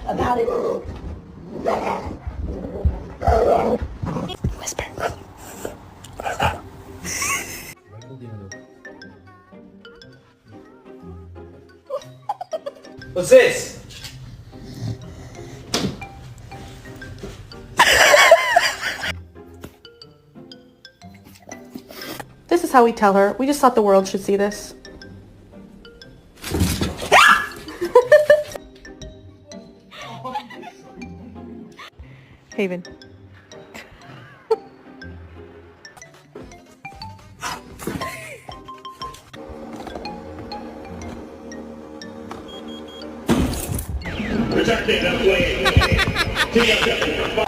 about it. Whisper. What's this? This is how we tell her. We just thought the world should see this. Haven. Protecting the flame.